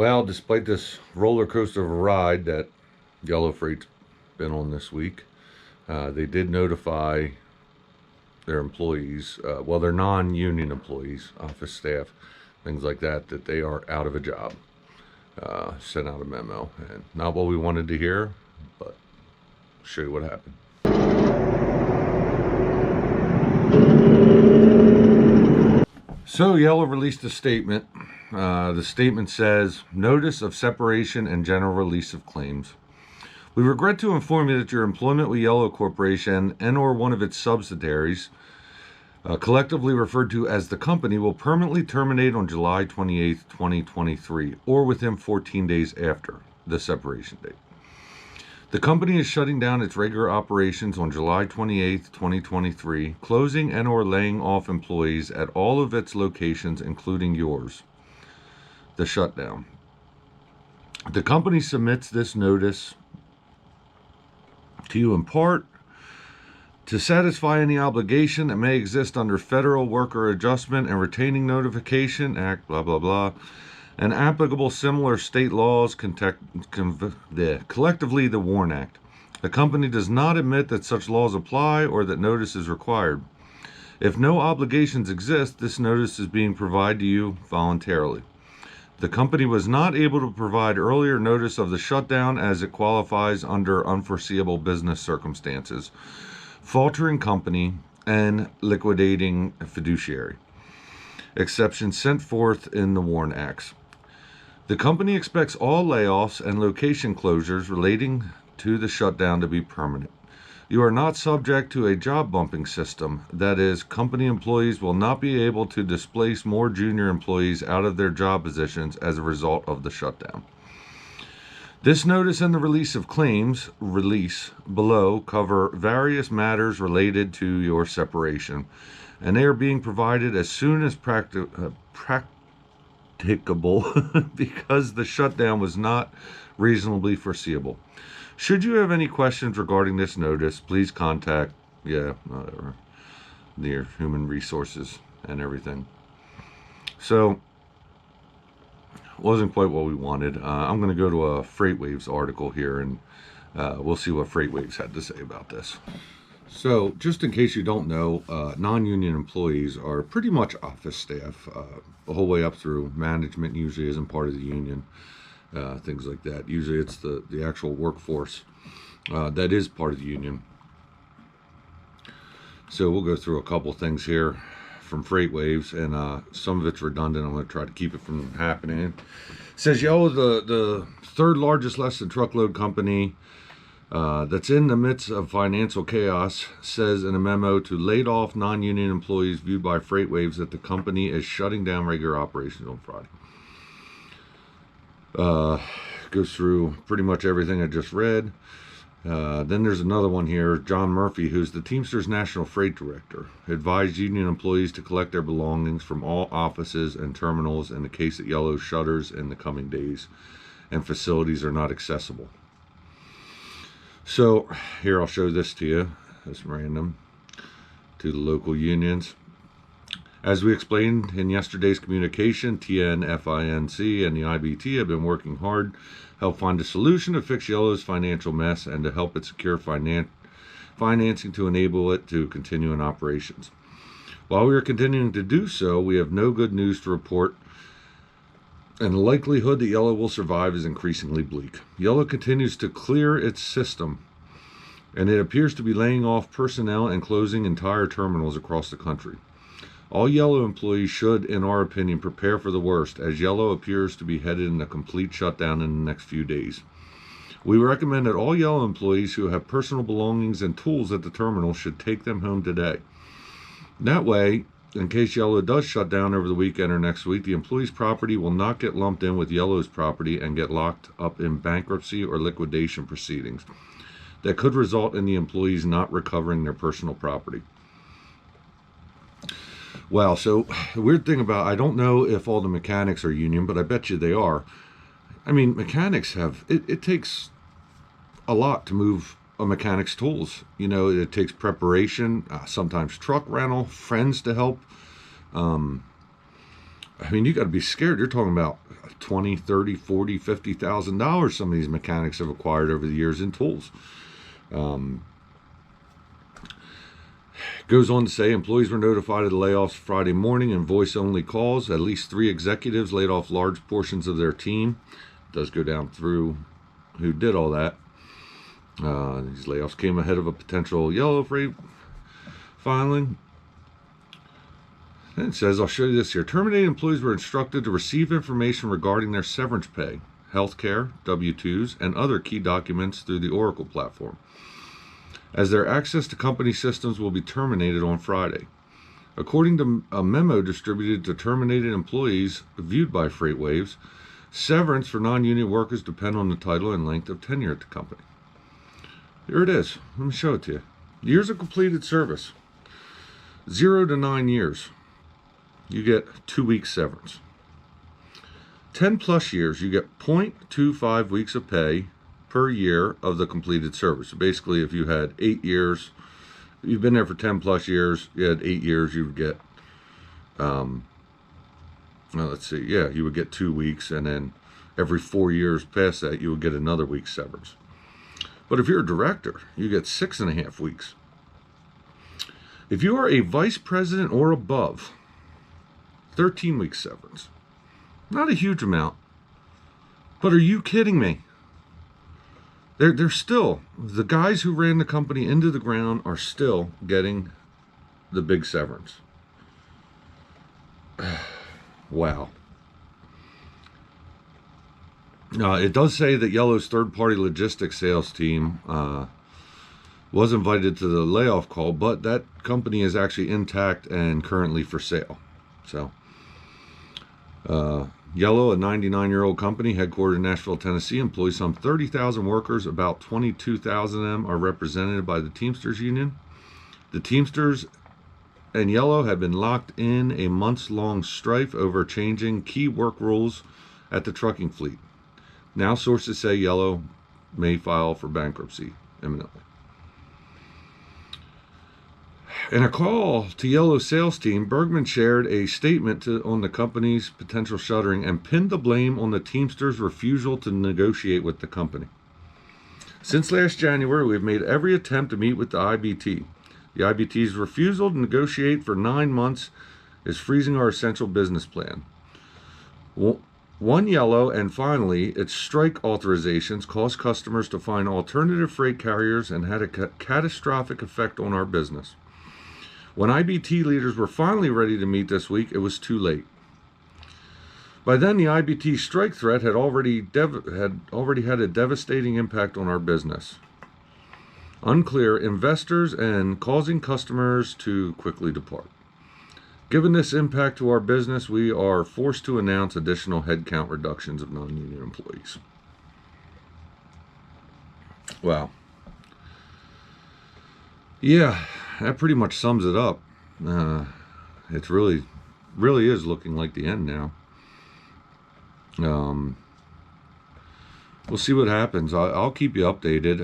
Well, despite this roller coaster of a ride that Yellow Freight's been on this week, they did notify their employees, their non-union employees, office staff, things like that, that they are out of a job. Sent out a memo, and not what we wanted to hear, but I'll show you what happened. So Yellow released a statement. The statement says, "Notice of separation and general release of claims. We regret to inform you that your employment with Yellow Corporation and/or one of its subsidiaries, collectively referred to as the company, will permanently terminate on July 28th, 2023, or within 14 days after the separation date. The company is shutting down its regular operations on July 28th, 2023, closing and/or laying off employees at all of its locations, including yours. The shutdown. The company submits this notice to you in part to satisfy any obligation that may exist under Federal Worker Adjustment and Retaining Notification Act, blah, blah, blah, and applicable similar state laws, collectively the WARN Act. The company does not admit that such laws apply or that notice is required. If no obligations exist, this notice is being provided to you voluntarily. The company was not able to provide earlier notice of the shutdown as it qualifies under unforeseeable business circumstances, faltering company, and liquidating fiduciary. Exceptions sent forth in the WARN Acts. The company expects all layoffs and location closures relating to the shutdown to be permanent. You are not subject to a job bumping system. That is, company employees will not be able to displace more junior employees out of their job positions as a result of the shutdown. This notice and the release of claims below cover various matters related to your separation, and they are being provided as soon as practicable because the shutdown was not reasonably foreseeable. Should you have any questions regarding this notice, please contact your human resources and everything." So, wasn't quite what we wanted. I'm going to go to a FreightWaves article here, and we'll see what FreightWaves had to say about this. So, just in case you don't know, non-union employees are pretty much office staff, the whole way up through management. Usually isn't part of the union, things like that. Usually it's the actual workforce that is part of the union. So we'll go through a couple things here from FreightWaves, and some of it's redundant. I'm going to try to keep it from happening. It says, the third largest less than truckload company that's in the midst of financial chaos, says in a memo to laid off non-union employees viewed by FreightWaves that the company is shutting down regular operations on Friday. Goes through pretty much everything I just read. Then there's another one here. John Murphy, who's the Teamsters National Freight Director, advised union employees to collect their belongings from all offices and terminals in the case that Yellow shutters in the coming days and facilities are not accessible. So here, I'll show this to you. It's random to the local unions. As we explained in yesterday's communication, TNFINC and the IBT have been working hard to help find a solution to fix Yellow's financial mess and to help it secure financing to enable it to continue in operations. While we are continuing to do so, we have no good news to report, and the likelihood that Yellow will survive is increasingly bleak. Yellow continues to clear its system, and it appears to be laying off personnel and closing entire terminals across the country. All Yellow employees should, in our opinion, prepare for the worst, as Yellow appears to be headed in a complete shutdown in the next few days. We recommend that all Yellow employees who have personal belongings and tools at the terminal should take them home today. That way, in case Yellow does shut down over the weekend or next week, the employee's property will not get lumped in with Yellow's property and get locked up in bankruptcy or liquidation proceedings that could result in the employees not recovering their personal property. Wow, so the weird thing about, I don't know if all the mechanics are union, but I bet you they are. I mean, mechanics have, it takes a lot to move a mechanic's tools. You know, it takes preparation, sometimes truck rental, friends to help, I mean, you got to be scared. You're talking about 20, 30, 40, $50,000 some of these mechanics have acquired over the years in tools. Goes on to say employees were notified of the layoffs Friday morning in voice-only calls. At least 3 executives laid off large portions of their team. It does go down through who did all that. These layoffs came ahead of a potential yellow freight filing. And it says, I'll show you this here. Terminated employees were instructed to receive information regarding their severance pay, healthcare, W-2s, and other key documents through the Oracle platform, as their access to company systems will be terminated on Friday. According to a memo distributed to terminated employees viewed by FreightWaves, severance for non-union workers depend on the title and length of tenure at the company. Here it is. Let me show it to you. Years of completed service. 0 to 9 years. You get 2 weeks severance. 10 plus years, you get 0.25 weeks of pay per year of the completed service. So basically, if you had 8 years, you've been there for 10 plus years, you had 8 years, you would get, well, let's see, yeah, you would get 2 weeks, and then every 4 years past that, you would get another week's severance. But if you're a director, you get 6.5 weeks. If you are a vice president or above, 13 weeks severance. Not a huge amount. But are you kidding me? They're still, the guys who ran the company into the ground are still getting the big severance. Wow. It does say that Yellow's third-party logistics sales team was invited to the layoff call, but that company is actually intact and currently for sale. So, Yellow, a 99-year-old company headquartered in Nashville, Tennessee, employs some 30,000 workers. About 22,000 of them are represented by the Teamsters union. The Teamsters and Yellow have been locked in a months-long strife over changing key work rules at the trucking fleet. Now sources say Yellow may file for bankruptcy imminently. In a call to Yellow's sales team, Bergman shared a statement on the company's potential shuttering and pinned the blame on the Teamsters' refusal to negotiate with the company. Since last January, we've made every attempt to meet with the IBT. The IBT's refusal to negotiate for 9 months is freezing our essential business plan. One Yellow, and finally, its strike authorizations caused customers to find alternative freight carriers and had a catastrophic effect on our business. When IBT leaders were finally ready to meet this week, it was too late. By then, the IBT strike threat had already had a devastating impact on our business. Unclear, investors, and causing customers to quickly depart. Given this impact to our business, we are forced to announce additional headcount reductions of non-union employees. Wow. Yeah, that pretty much sums it up. It's really is looking like the end now. We'll see what happens. I'll keep you updated.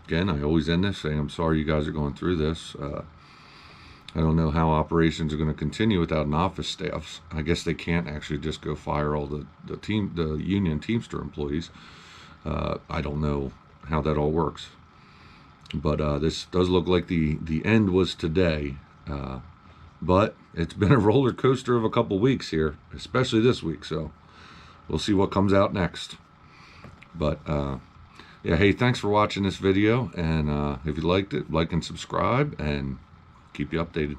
Again, I always end this saying I'm sorry you guys are going through this. I don't know how operations are going to continue without an office staff. I guess they can't actually just go fire all the union Teamster employees. I don't know how that all works. But this does look like the end was today. But it's been a roller coaster of a couple weeks here, especially this week. So we'll see what comes out next. But yeah, hey, thanks for watching this video. And if you liked it, like and subscribe, and keep you updated.